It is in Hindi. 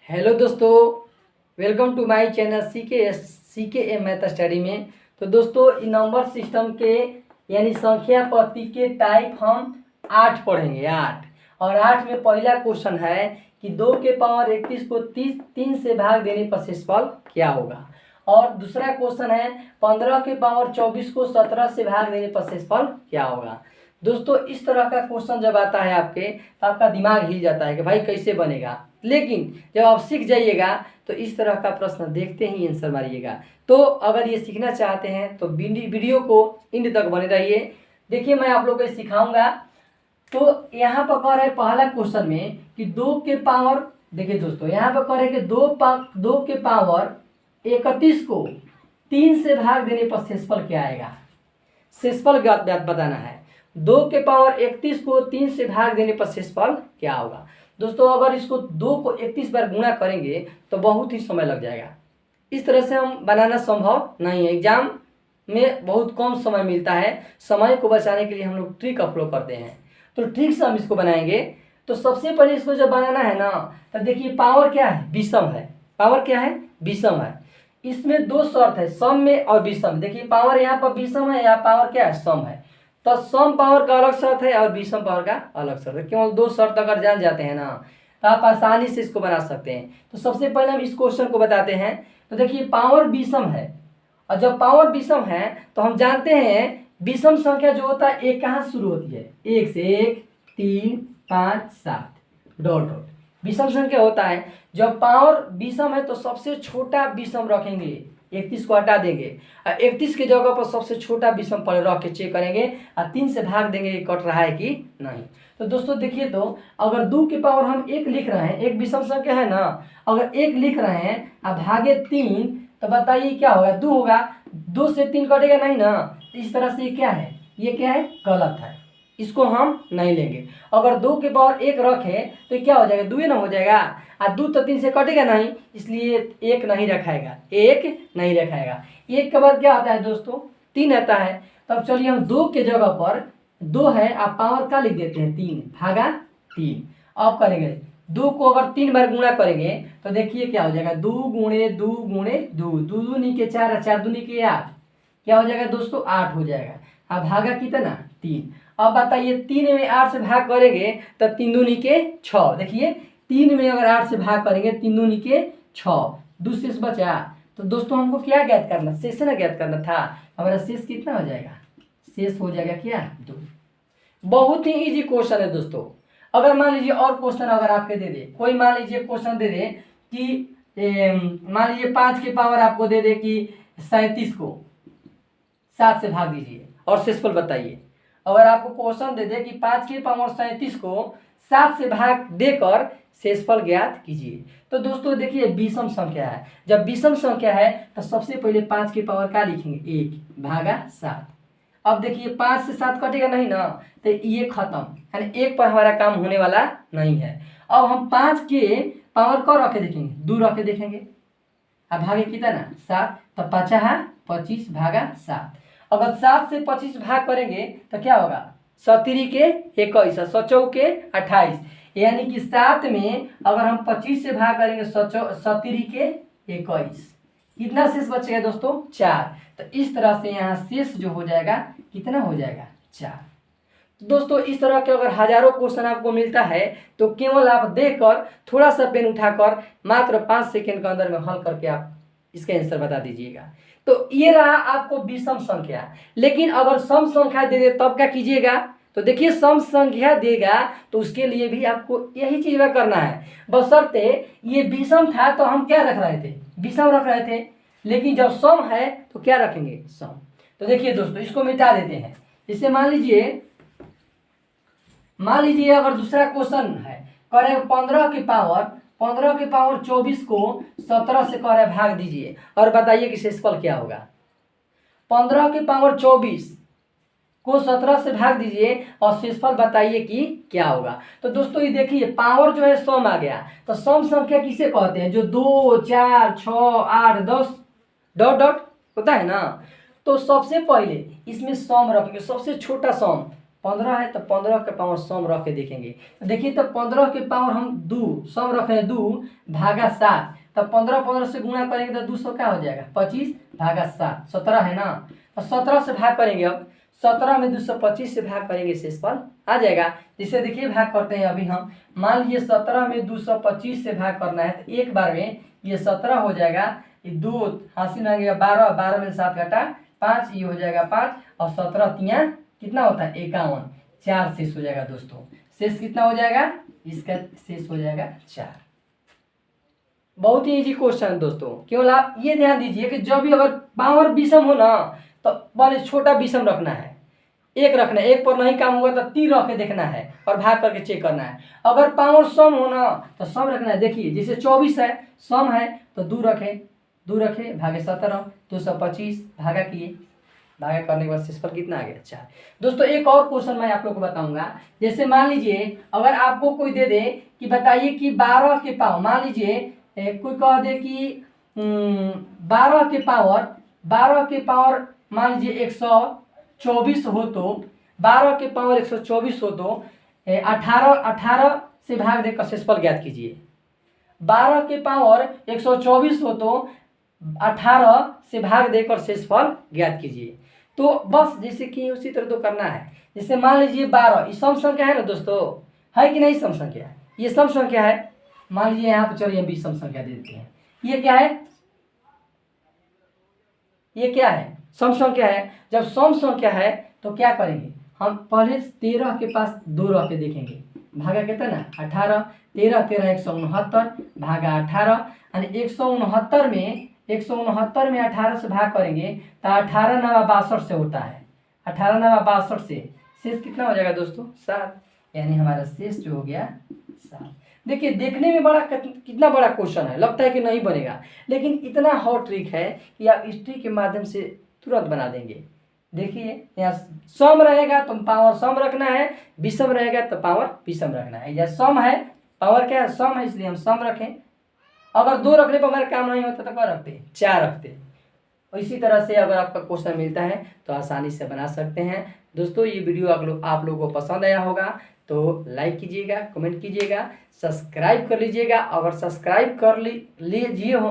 हेलो दोस्तों, welcome to my channel C K M math study में। तो दोस्तों, नंबर सिस्टम के यानी संख्या पद्धति के टाइप हम 8 पढ़ेंगे। 8 और 8 में पहला क्वेश्चन है कि 2 के पावर 31 को 3 से भाग देने पर शेषफल क्या होगा। और दूसरा क्वेश्चन है 15 के पावर 24 को 17 से भाग देने पर शेषफल क्या होगा। दोस्तों, इस तरह का क्वेश्चन जब आता है आपके तो आपका दिमाग हिल जाता है कि भाई कैसे बनेगा, लेकिन जब आप सीख जाइएगा तो इस तरह का प्रश्न देखते ही आंसर मारिएगा। तो अगर ये सीखना चाहते हैं तो वीडियो को एंड तक बने रहिए। देखिए, मैं आप लोग को सिखाऊंगा। तो यहाँ पर कह रहे हैं पहला क्वेश्चन में कि 2 के पावर, देखिए दोस्तों, यहाँ पर कह रहे हैं कि 2 के पावर 31 को 3 से भाग देने पर शेषफल क्या आएगा। शेषफल बताना है। 2 के पावर 31 को 3 से भाग देने पर शेषफल क्या होगा। दोस्तों, अगर इसको 2 को 31 बार गुणा करेंगे तो बहुत ही समय लग जाएगा। इस तरह से हम बनाना संभव नहीं है। एग्जाम में बहुत कम समय मिलता है। समय को बचाने के लिए हम लोग ट्रिक अप्लो करते हैं। तो ट्रिक से हम इसको बनाएंगे। तो सबसे पहले इसको जब बनाना है ना, तब देखिए पावर क्या है, विषम है। पावर क्या है, विषम है। इसमें दो शर्त है, सम में और विषम। देखिए, पावर यहाँ पर विषम है, यहाँ पावर क्या है, सम है। तो सम पावर का अलग शर्त है और विषम पावर का अलग शर्त है। केवल दो शर्त अगर जान जाते हैं ना तो आप आसानी से इसको बना सकते हैं। तो सबसे पहले हम इस क्वेश्चन को बताते हैं। तो देखिए, पावर विषम है और जब पावर विषम है तो हम जानते हैं विषम संख्या जो होता है एक कहाँ शुरू होती है, 1 से 1, 3, 5, 7 डॉट डॉट विषम संख्या होता है। जब पावर विषम है तो सबसे छोटा विषम रखेंगे, 31 को हटा देंगे और 31 की जगह पर सबसे छोटा विषम पर रख के चेक करेंगे और 3 से भाग देंगे कट रहा है कि नहीं। तो दोस्तों देखिए, तो अगर 2 के पावर हम 1 लिख रहे हैं, एक विषम संख्या है ना, अगर 1 लिख रहे हैं और भागे 3, तो बताइए क्या होगा, 2 होगा। 2 से 3 कटेगा नहीं ना, तो इस तरह से ये क्या है, ये क्या है, गलत है। इसको हम नहीं लेंगे। अगर 2 के पावर 1 रखे तो क्या हो जाएगा, 2 ना हो जाएगा। और 2 तो 3 से कटेगा नहीं, इसलिए 1 नहीं रखाएगा, 1 नहीं रखाएगा। 1 के बाद क्या आता है दोस्तों, 3 आता है। तब चलिए हम 2 के जगह पर 2 है, आप पावर का लिख देते हैं 3 भागा 3। अब करेंगे 2 को अगर 3 बार गुणा करेंगे तो देखिए क्या हो जाएगा, 2 गुणे 2 गुणे 2, 2 दूनी के 4 और 4 दूनी के 8, क्या हो जाएगा दोस्तों, 8 हो जाएगा। अब भागा कितना, 3। अब बताइए 3 में 8 से भाग करेंगे तो 3 दूनी के 6। देखिए, 3 में अगर 8 से भाग करेंगे 3 दूनी के 6, 2 शेष बचा। तो दोस्तों हमको क्या ज्ञात करना, शेष ना ज्ञात करना था। हमारा शेष कितना हो जाएगा, शेष हो जाएगा क्या, 2। बहुत ही इजी क्वेश्चन है दोस्तों। अगर मान लीजिए और क्वेश्चन अगर आपके दे दे, कोई मान लीजिए क्वेश्चन दे दे कि मान लीजिए 5 के पावर आपको दे दे कि 37 को 7 से भाग दीजिए और शेषफल बताइए। अगर आपको क्वेश्चन दे दे कि 5 के पावर 37 को 7 से भाग देकर शेषफल ज्ञात कीजिए। तो दोस्तों देखिए, विषम संख्या है। जब विषम संख्या है तो सबसे पहले 5 की पावर का लिखेंगे, 1 भागा 7। अब देखिए 5 से 7 कटेगा नहीं ना, तो ये खत्म, यानी 1 पर हमारा काम होने वाला नहीं है। अब हम 5 के पावर को रखे देखेंगे, 2 रखे देखेंगे। अब भागे कितना, 7, तो 5 25 भागा 7। अगर 7 से 25 भाग करेंगे तो क्या होगा, 17 के 21, 7 के 28, यानी कि 7 में अगर हम 25 से भाग करेंगे 17 के 21, कितना शेष बचेगा दोस्तों, 4। तो इस तरह से यहाँ शेष जो हो जाएगा कितना हो जाएगा, 4। तो दोस्तों इस तरह के अगर हजारों क्वेश्चन आपको मिलता है तो केवल आप देखकर थोड़ा सा पेन उठाकर मात्र 5 सेकेंड के अंदर में हल करके आप इसका आंसर बता दीजिएगा। तो ये रहा आपको विषम संख्या। लेकिन अगर सम संख्या दे दे तब क्या कीजिएगा, तो देखिए सम संख्या देगा तो उसके लिए भी आपको यही चीज करना है, बशर्ते ये विषम था तो हम क्या रख रहे थे, विषम रख रहे थे। लेकिन जब सम है तो क्या रखेंगे, सम। तो देखिए दोस्तों, इसको मिटा देते हैं। जैसे मान लीजिए अगर दूसरा क्वेश्चन है, करें 15 के पावर 24 को 17 से कह रहे भाग दीजिए और बताइए कि शेषफल क्या होगा। 15 के पावर 24 को 17 से भाग दीजिए और शेषफल बताइए कि क्या होगा। तो दोस्तों ये देखिए, पावर जो है सम आ गया। तो सम संख्या किसे कहते हैं, जो 2, 4, 6, 8, 10 डॉट डॉट होता है ना। तो सबसे पहले इसमें सम रखेंगे, सबसे छोटा सम 15 है तो 15 के पावर सम रख के देखेंगे। तो देखिए तो 15 के पावर हम 2 सम रख रहे हैं 2 भागा 7, तो 15 से गुणा करेंगे तो 200 क्या हो जाएगा 25 भागा 7 17 है ना। तो 17 से भाग करेंगे, अब 17 में 225 से भाग करेंगे शेषफल आ जाएगा। जिसे देखिए भाग करते हैं अभी हम, मान लीजिए 17 में 225 से भाग करना है तो एक बार में ये 17 हो जाएगा, ये 2 हासिल लगेगा 12, 12 में 7 घटा 5, ये हो जाएगा 5 और 17 तिया कितना होता है 51, 4 शेष हो जाएगा दोस्तों। शेष कितना हो जाएगा, इसका शेष हो जाएगा 4। बहुत ही इजी क्वेश्चन है दोस्तों। केवल आप ये ध्यान दीजिए कि जब भी अगर पावर विषम हो ना तो बड़े छोटा विषम रखना है, एक रखना है, एक पर नहीं काम होगा तो 3 रख के देखना है और भाग करके चेक करना है। अगर पावर सम हो ना तो सम रखना है। देखिए जैसे 24 है सम है तो 2 रखे भागे 17, 225 भागा किए, भागा करने के बाद शेषफल कितना आ गया 4। दोस्तों एक और क्वेश्चन मैं आप लोग को बताऊंगा। जैसे मान लीजिए अगर आपको कोई दे दे कि बताइए कि 12 के पावर, मान लीजिए कोई कह दे कि 12 के पावर मान लीजिए 124 हो तो 12 के पावर 124 हो तो 18 से भाग देकर शेषफल ज्ञात कीजिए। 12 के पावर 124 हो तो 18 से भाग देकर शेषफल ज्ञात कीजिए। तो बस जैसे कि उसी तरह तो करना है। जैसे मान लीजिए 12 ये सम संख्या है ना दोस्तों, है कि नहीं सम संख्या, ये सम संख्या है। मान लीजिए यहाँ पे चलिए 20 सम संख्या दे देते हैं। ये क्या है, ये क्या है सम संख्या है। जब सम संख्या है तो क्या करेंगे हम, पहले 13 के पास 2 रख के देखेंगे, भागा कितना ना 18, 13 13 169 भागा 18, यानी 169 में 18 से भाग करेंगे तो 18 9 62 से होता है, 18 9 62 से शेष कितना हो जाएगा दोस्तों 7, यानी हमारा शेष जो हो गया 7। देखिए देखने में बड़ा कितना बड़ा क्वेश्चन है, लगता है कि नहीं बनेगा, लेकिन इतना हॉट ट्रिक है कि आप इस ट्रिक के माध्यम से तुरंत बना देंगे। देखिए यहाँ सम रहेगा तो पावर सम रखना है, विषम रहेगा तो पावर विषम रखना है। या सम है, पावर क्या है सम है, इसलिए हम सम रखें। अगर 2 रखने पर हमारा काम नहीं होता तो क्या रखते 4 रखते। और इसी तरह से अगर आपका क्वेश्चन मिलता है तो आसानी से बना सकते हैं। दोस्तों ये वीडियो आप लोगों को पसंद आया होगा तो लाइक कीजिएगा, कमेंट कीजिएगा, सब्सक्राइब कर लीजिएगा। अगर सब्सक्राइब कर लीजिए हो